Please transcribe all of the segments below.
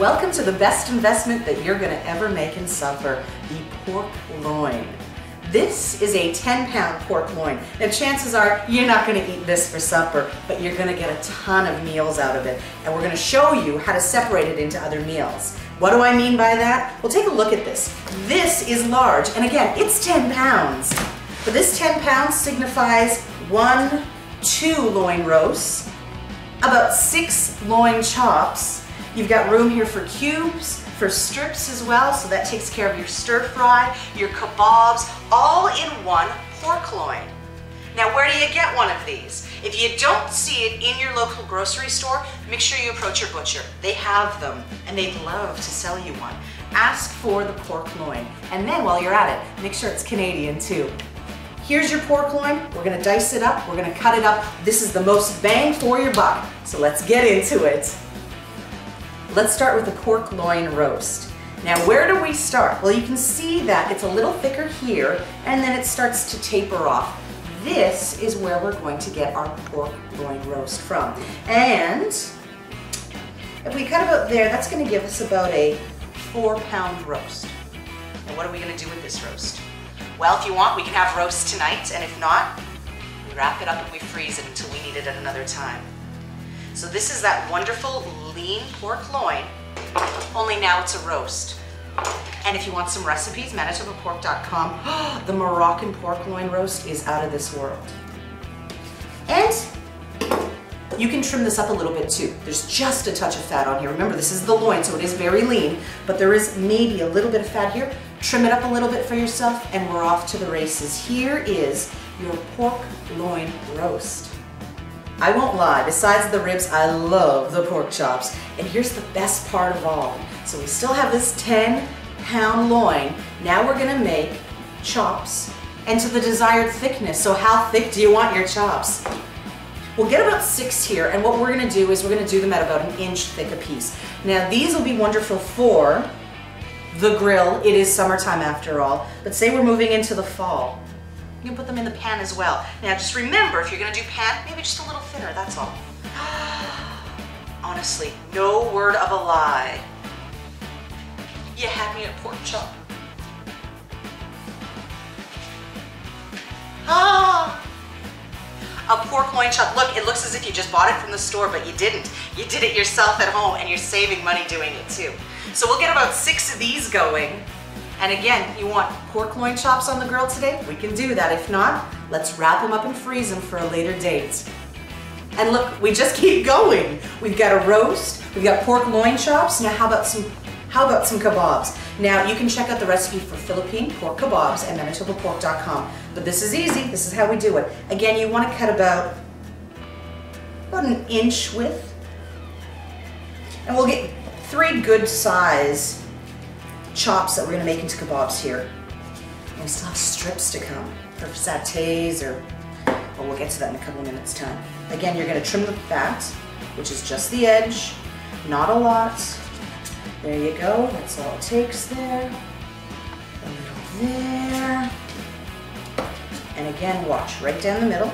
Welcome to the best investment that you're gonna ever make in supper, the pork loin. This is a 10-pound pork loin. Now chances are you're not gonna eat this for supper, but you're gonna get a ton of meals out of it. And we're gonna show you how to separate it into other meals. What do I mean by that? Well, take a look at this. This is large, and again, it's 10 pounds. But this 10 pounds signifies 2 loin roasts, about 6 loin chops. You've got room here for cubes, for strips as well, so that takes care of your stir fry, your kabobs, all in one pork loin. Now, where do you get one of these? If you don't see it in your local grocery store, make sure you approach your butcher. They have them, and they'd love to sell you one. Ask for the pork loin, and then while you're at it, make sure it's Canadian too. Here's your pork loin. We're gonna dice it up, we're gonna cut it up. This is the most bang for your buck, so let's get into it. Let's start with the pork loin roast. Now, where do we start? Well, you can see that it's a little thicker here, and then it starts to taper off. This is where we're going to get our pork loin roast from. And if we cut about there, that's gonna give us about a 4-pound roast. Now, what are we gonna do with this roast? Well, if you want, we can have roast tonight, and if not, we wrap it up and we freeze it until we need it at another time. So this is that wonderful lean pork loin, only now it's a roast. And if you want some recipes, manitobapork.com, the Moroccan pork loin roast is out of this world. And you can trim this up a little bit too. There's just a touch of fat on here. Remember, this is the loin, so it is very lean, but there is maybe a little bit of fat here. Trim it up a little bit for yourself, and we're off to the races. Here is your pork loin roast. I won't lie, besides the ribs, I love the pork chops. And here's the best part of all. So we still have this 10-pound loin. Now we're gonna make chops, and to the desired thickness. So how thick do you want your chops? We'll get about 6 here, and what we're gonna do is we're gonna do them at about 1 inch thick a piece. Now these will be wonderful for the grill. It is summertime after all, but say we're moving into the fall. You can put them in the pan as well. Now just remember, if you're gonna do pan, maybe just a little thinner, that's all. Honestly, no word of a lie. You had me at pork chop. A pork loin chop. Look, it looks as if you just bought it from the store, but you didn't. You did it yourself at home, and you're saving money doing it too. So we'll get about 6 of these going. And again, you want pork loin chops on the grill today? We can do that. If not, let's wrap them up and freeze them for a later date. And look, we just keep going. We've got a roast, we've got pork loin chops. Now how about some kabobs? Now you can check out the recipe for Philippine pork kabobs at manitobapork.com. But this is easy, this is how we do it. Again, you want to cut about 1 inch width. And we'll get 3 good size chops that we're gonna make into kabobs here. And we still have strips to come for sautés well, we'll get to that in a couple of minutes time. Again, you're gonna trim the fat, which is just the edge, not a lot. There you go, that's all it takes there. A little there. And again, watch, right down the middle.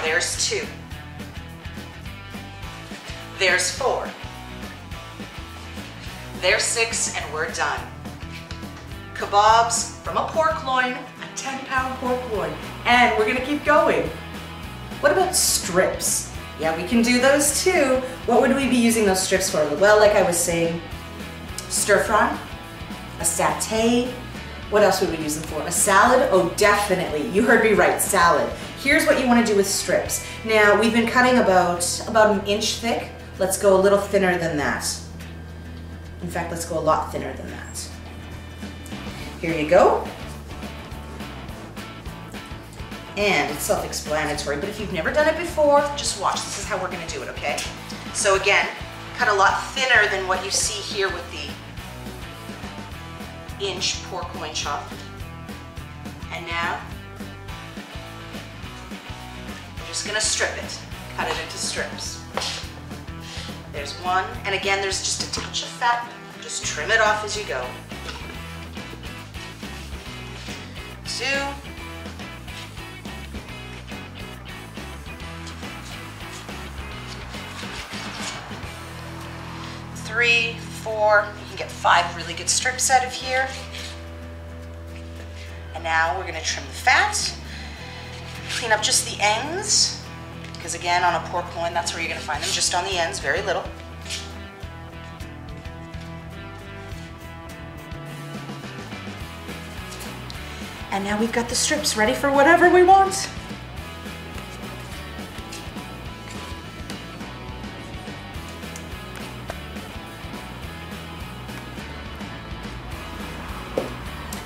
There's 2. There's 4. There's 6, and we're done. Kabobs from a pork loin, a 10-pound pork loin. And we're gonna keep going. What about strips? Yeah, we can do those too. What would we be using those strips for? Well, like I was saying, stir fry, a satay. What else would we use them for? A salad? Oh, definitely. You heard me right, salad. Here's what you want to do with strips. Now, we've been cutting about 1 inch thick. Let's go a little thinner than that. In fact, let's go a lot thinner than that. Here you go. And it's self-explanatory, but if you've never done it before, just watch. This is how we're going to do it, okay? So again, cut a lot thinner than what you see here with the 1 inch pork loin chop. And now, we're just gonna strip it. Cut it into strips. There's 1, and again, there's just a touch of fat. Just trim it off as you go. 2, 3, 4, you can get 5 really good strips out of here. And now we're gonna trim the fat, clean up just the ends, because again, on a pork loin, that's where you're gonna find them, just on the ends, very little. And now we've got the strips ready for whatever we want.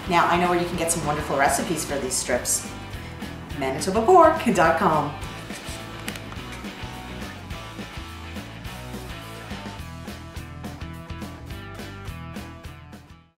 Now, I know where you can get some wonderful recipes for these strips. ManitobaPork.com.